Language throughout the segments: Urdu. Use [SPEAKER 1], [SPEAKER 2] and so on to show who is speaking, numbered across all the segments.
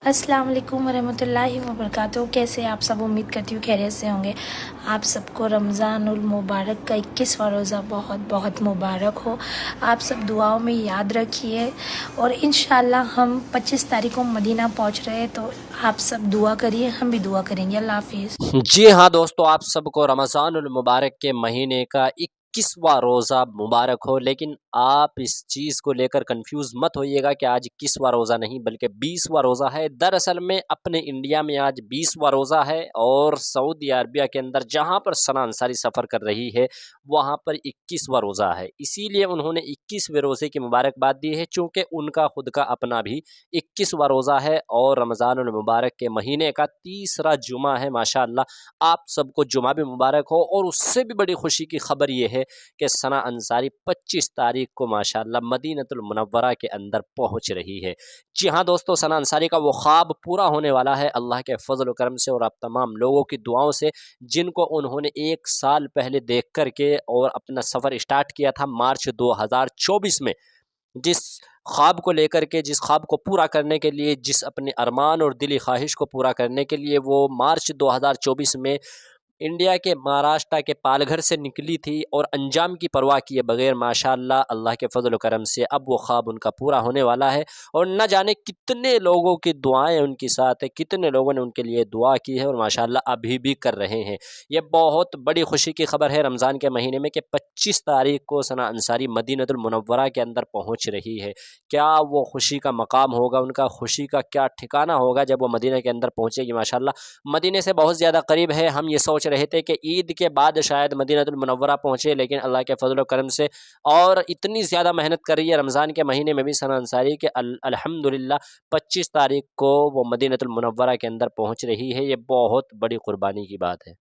[SPEAKER 1] السلام علیکم ورحمۃ اللہ وبرکاتہ۔ کیسے آپ سب؟ امید کرتی ہوں خیریت سے ہوں گے۔ آپ سب کو رمضان المبارک کا 21واں روزہ بہت بہت مبارک ہو۔ آپ سب دعاؤں میں یاد رکھیے، اور انشاءاللہ ہم 25 تاریخ کو مدینہ پہنچ رہے ہیں، تو آپ سب دعا کریے، ہم بھی دعا کریں گے۔ اللہ حافظ۔
[SPEAKER 2] جی ہاں دوستو، آپ سب کو رمضان المبارک کے مہینے کا 21واں روزہ مبارک ہو، لیکن آپ اس چیز کو لے کر کنفیوز مت ہوئیے گا کہ آج 21واں روزہ نہیں بلکہ 20واں روزہ ہے۔ دراصل میں اپنے انڈیا میں آج 20واں روزہ ہے، اور سعودی عربیہ کے اندر جہاں پر ثنا انصاری سفر کر رہی ہے وہاں پر 21واں روزہ ہے۔ اسی لیے انہوں نے 21ویں روزے کی مبارکباد دی ہے، چونکہ ان کا خود کا اپنا بھی 21واں روزہ ہے، اور رمضان المبارک کے مہینے کا تیسرا جمعہ ہے۔ ماشاءاللہ آپ سب کو جمعہ بھی مبارک ہو، اور اس سے بھی بڑی خوشی کی خبر یہ ہے کہ ثنا انصاری 25 تاریخ کو ماشاءاللہ مدینۃ المنورہ کے اندر پہنچ رہی ہے۔ جی ہاں دوستو، ثنا انصاری کا وہ خواب پورا ہونے والا ہے اللہ کے فضل و کرم سے، اور آپ تمام لوگوں کی دعاؤں سے، جن کو انہوں نے 1 سال پہلے دیکھ کر کے اور اپنا سفر اسٹارٹ کیا تھا مارچ 2024 میں، جس خواب کو لے کر کے، جس خواب کو پورا کرنے کے لیے، جس اپنے ارمان اور دلی خواہش کو پورا کرنے کے لیے وہ مارچ 2024 میں انڈیا کے مہاراشٹر کے پال گھر سے نکلی تھی، اور انجام کی پرواہ کیے بغیر ماشاءاللہ اللہ کے فضل و کرم سے اب وہ خواب ان کا پورا ہونے والا ہے، اور نہ جانے کتنے لوگوں کی دعائیں ان کے ساتھ ہیں، کتنے لوگوں نے ان کے لیے دعا کی ہے، اور ماشاءاللہ ابھی بھی کر رہے ہیں۔ یہ بہت بڑی خوشی کی خبر ہے رمضان کے مہینے میں کہ 25 تاریخ کو ثنا انصاری مدینۃ المنورہ کے اندر پہنچ رہی ہے۔ کیا وہ خوشی کا مقام ہوگا، ان کا خوشی کا کیا ٹھکانہ ہوگا جب وہ مدینہ کے اندر پہنچے گی؟ ماشاءاللہ مدینے سے بہت زیادہ قریب ہے۔ ہم یہ سوچ رہے تھے کہ عید کے بعد شاید مدینۃ المنورہ پہنچے، لیکن اللہ کے فضل و کرم سے اور اتنی زیادہ محنت کر رہی ہے رمضان کے مہینے میں بھی ثنا انصاری کہ الحمدللہ 25 تاریخ کو وہ مدینۃ المنورہ کے اندر پہنچ رہی ہے۔ یہ بہت بڑی قربانی کی بات ہے۔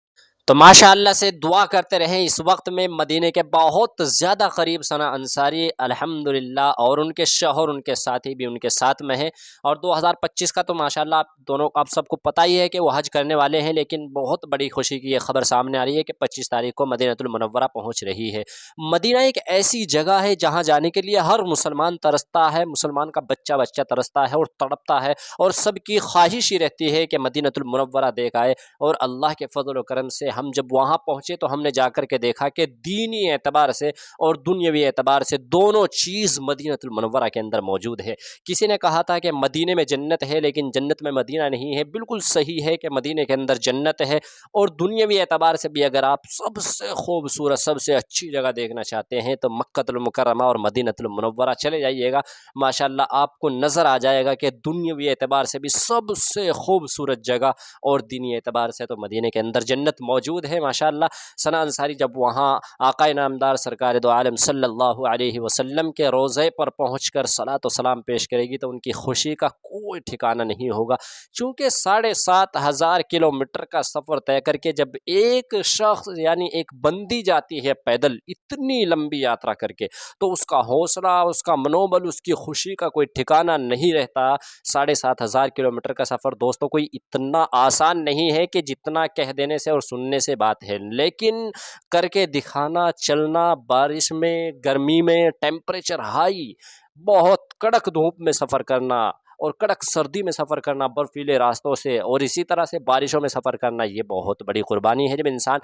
[SPEAKER 2] تو ماشاءاللہ سے دعا کرتے رہیں، اس وقت میں مدینے کے بہت زیادہ قریب ثنا انصاری الحمدللہ، اور ان کے شوہر، ان کے ساتھی بھی ان کے ساتھ میں ہیں، اور 2025 کا تو ماشاءاللہ آپ سب کو پتہ ہی ہے کہ وہ حج کرنے والے ہیں، لیکن بہت بڑی خوشی کی یہ خبر سامنے آ رہی ہے کہ 25 تاریخ کو مدینۃ المنورہ پہنچ رہی ہے۔ مدینہ ایک ایسی جگہ ہے جہاں جانے کے لیے ہر مسلمان ترستا ہے، مسلمان کا بچہ بچہ ترستا ہے اور تڑپتا ہے، اور سب کی خواہش ہی رہتی ہے کہ مدینۃ المنورہ دیکھ آئے، اور اللہ کے فضل و کرم سے ہم جب وہاں پہنچے تو ہم نے جا کر کے دیکھا کہ دینی اعتبار سے اور دنیاوی اعتبار سے دونوں چیز مدینۃ المنورہ کے اندر موجود ہے۔ کسی نے کہا تھا کہ مدینے میں جنت ہے لیکن جنت میں مدینہ نہیں ہے، بالکل صحیح ہے کہ مدینے کے اندر جنت ہے، اور دنیاوی اعتبار سے بھی اگر آپ سب سے خوبصورت، سب سے اچھی جگہ دیکھنا چاہتے ہیں تو مکہ المکرمہ اور مدینۃ المنورہ چلے جائیے گا۔ ماشاءاللہ آپ کو نظر آ جائے گا کہ دنیاوی اعتبار سے بھی سب سے خوبصورت جگہ، اور دینی اعتبار سے تو مدینے کے اندر جنت موجود ہے۔ ماشاءاللہ ثنا انصاری جب وہاں آقا نامدار سرکار دو عالم صلی اللہ علیہ وسلم کے روضے پر پہنچ کر صلاۃ و سلام پیش کرے گی تو ان کی خوشی کا کوئی ٹھکانہ نہیں ہوگا، چونکہ 7,500 کلومیٹر کا سفر طے کر کے جب ایک شخص یعنی ایک بندی جاتی ہے پیدل اتنی لمبی یاترا کر کے، تو اس کا حوصلہ، اس کا منوبل، اس کی خوشی کا کوئی ٹھکانہ نہیں رہتا۔ 7,500 کلومیٹر کا سفر دوستوں کوئی اتنا آسان نہیں ہے کہ جتنا کہہ دینے سے اور سننے سے بات ہے، لیکن کر کے دکھانا، چلنا، بارش میں، گرمی میں، ٹیمپریچر ہائی، بہت کڑک دھوپ میں سفر کرنا، اور کڑک سردی میں سفر کرنا برفیلے راستوں سے، اور اسی طرح سے بارشوں میں سفر کرنا، یہ بہت بڑی قربانی ہے۔ جب انسان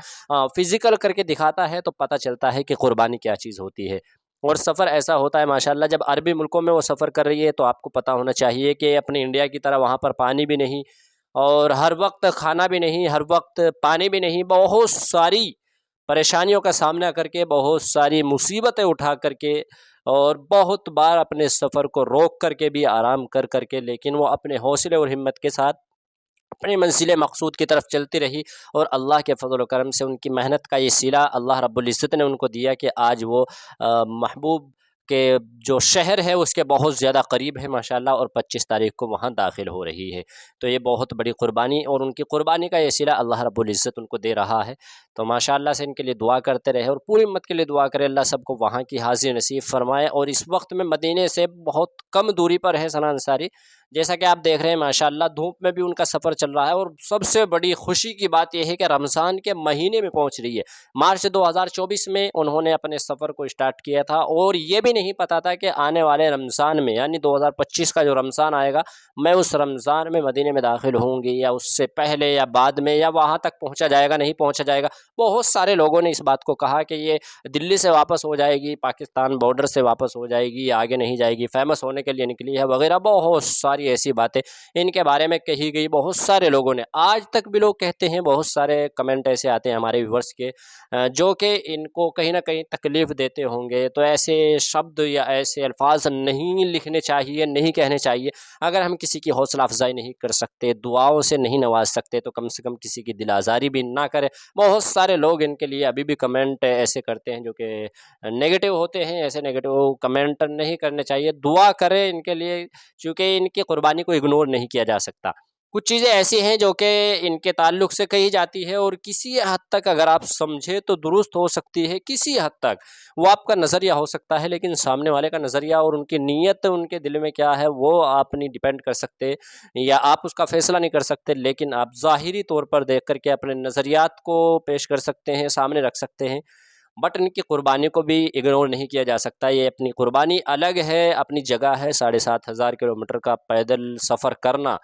[SPEAKER 2] فزیکل کر کے دکھاتا ہے تو پتہ چلتا ہے کہ قربانی کیا چیز ہوتی ہے۔ اور سفر ایسا ہوتا ہے ماشاءاللہ، جب عربی ملکوں میں وہ سفر کر رہی ہے تو آپ کو پتہ ہونا چاہیے کہ اپنے انڈیا کی طرح وہاں پر پانی بھی نہیں، اور ہر وقت کھانا بھی نہیں، ہر وقت پانی بھی نہیں، بہت ساری پریشانیوں کا سامنا کر کے، بہت ساری مصیبتیں اٹھا کر کے، اور بہت بار اپنے سفر کو روک کر کے بھی، آرام کر کر کے، لیکن وہ اپنے حوصلے اور ہمت کے ساتھ اپنی منزل مقصود کی طرف چلتی رہی، اور اللہ کے فضل و کرم سے ان کی محنت کا یہ صلہ اللہ رب العزت نے ان کو دیا کہ آج وہ محبوب کے جو شہر ہے اس کے بہت زیادہ قریب ہے ماشاءاللہ، اور 25 تاریخ کو وہاں داخل ہو رہی ہے۔ تو یہ بہت بڑی قربانی، اور ان کی قربانی کا یہ صلہ اللہ رب العزت ان کو دے رہا ہے۔ تو ماشاءاللہ سے ان کے لیے دعا کرتے رہے، اور پوری امت کے لیے دعا کرے اللہ سب کو وہاں کی حاضری نصیب فرمائے۔ اور اس وقت میں مدینے سے بہت کم دوری پر ہے ثنا انصاری، جیسا کہ آپ دیکھ رہے ہیں ماشاءاللہ دھوپ میں بھی ان کا سفر چل رہا ہے، اور سب سے بڑی خوشی کی بات یہ ہے کہ رمضان کے مہینے میں پہنچ رہی ہے۔ مارچ 2024 میں انہوں نے اپنے سفر کو اسٹارٹ کیا تھا، اور یہ بھی نہیں پتا تھا کہ آنے والے رمضان میں یعنی 2025 کا جو رمضان آئے گا، میں اس رمضان میں مدینے میں داخل ہوں گی، یا اس سے پہلے یا بعد میں، یا وہاں تک پہنچا جائے گا نہیں پہنچا جائے گا۔ بہت سارے لوگوں نے اس بات کو کہا کہ یہ دلی سے واپس ہو جائے گی، پاکستان بارڈر سے واپس ہو جائے گی، آگے نہیں جائے گی، فیمس ہونے کے لیے نکلی ہے وغیرہ، بہت ساری ایسی باتیں ان کے بارے میں کہی گئی بہت سارے لوگوں نے۔ آج تک بھی لوگ کہتے ہیں، بہت سارے کمنٹ ایسے آتے ہیں ہمارے ویورس کے جو کہ ان کو کہیں نہ کہیں تکلیف دیتے ہوں گے، تو ایسے شبد یا ایسے الفاظ نہیں لکھنے چاہیے، نہیں کہنے چاہیے۔ اگر ہم کسی کی حوصلہ افزائی نہیں کر سکتے، دعاؤں سے نہیں نواز سکتے، تو کم سے کم کسی کی دل آزاری بھی نہ کرے۔ بہت سارے لوگ ان کے لیے ابھی بھی کمنٹ ایسے کرتے ہیں جو کہ نیگیٹو ہوتے ہیں، ایسے نیگیٹو کمنٹ نہیں کرنے چاہیے۔ دعا کریں ان کے لیے، چونکہ ان کی قربانی کو اگنور نہیں کیا جا سکتا۔ کچھ چیزیں ایسی ہیں جو کہ ان کے تعلق سے کہی جاتی ہے، اور کسی حد تک اگر آپ سمجھے تو درست ہو سکتی ہے، کسی حد تک وہ آپ کا نظریہ ہو سکتا ہے، لیکن سامنے والے کا نظریہ اور ان کی نیت ان کے دل میں کیا ہے وہ آپ نہیں ڈیپینڈ کر سکتے، یا آپ اس کا فیصلہ نہیں کر سکتے، لیکن آپ ظاہری طور پر دیکھ کر کے اپنے نظریات کو پیش کر سکتے ہیں، سامنے رکھ سکتے ہیں۔ بٹ ان کی قربانی کو بھی اگنور نہیں کیا جا سکتا۔ یہ اپنی قربانی الگ ہے، اپنی جگہ ہے۔ 7,500 کلومیٹر کا پیدل سفر کرنا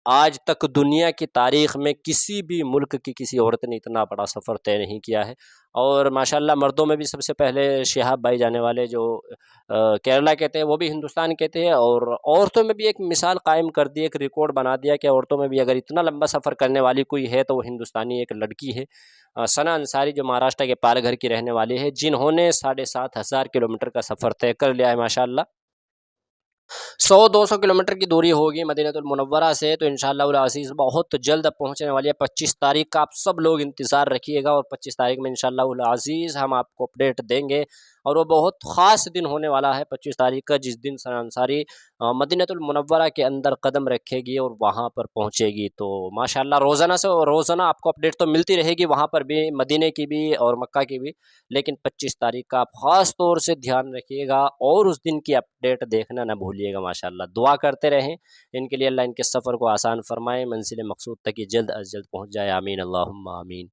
[SPEAKER 2] آج تک دنیا کی تاریخ میں کسی بھی ملک کی کسی عورت نے اتنا بڑا سفر طے نہیں کیا ہے۔ اور ماشاءاللہ مردوں میں بھی سب سے پہلے شہاب بھائی جانے والے جو کیرلا کے تھے، وہ بھی ہندوستان کے تھے، اور عورتوں میں بھی ایک مثال قائم کر دی، ایک ریکارڈ بنا دیا کہ عورتوں میں بھی اگر اتنا لمبا سفر کرنے والی کوئی ہے تو وہ ہندوستانی ایک لڑکی ہے، ثنا انصاری، جو مہاراشٹر کے پال گھر کی رہنے والی ہے، جنہوں نے 7,500 کلومیٹر کا سفر طے کر لیا ہے ماشاءاللہ۔ 100-200 کلومیٹر کی دوری ہوگی مدینہ المنورہ سے، تو انشاءاللہ العزیز بہت جلد پہنچنے والی ہے۔ 25 تاریخ کا آپ سب لوگ انتظار رکھیے گا، اور 25 تاریخ میں انشاءاللہ العزیز ہم آپ کو اپڈیٹ دیں گے، اور وہ بہت خاص دن ہونے والا ہے 25 تاریخ کا، جس دن ثنا انصاری مدینہ المنورہ کے اندر قدم رکھے گی اور وہاں پر پہنچے گی۔ تو ماشاءاللہ روزانہ آپ کو اپڈیٹ تو ملتی رہے گی، وہاں پر بھی، مدینہ کی بھی اور مکہ کی بھی، لیکن 25 تاریخ کا آپ خاص طور سے دھیان رکھیے گا، اور اس دن کی اپڈیٹ دیکھنا نہ بھولیے گا ماشاءاللہ۔ دعا کرتے رہیں ان کے لیے، اللہ ان کے سفر کو آسان فرمائے، منزل مقصود تک یہ جلد از جلد پہنچ جائے، آمین اللہم آمین۔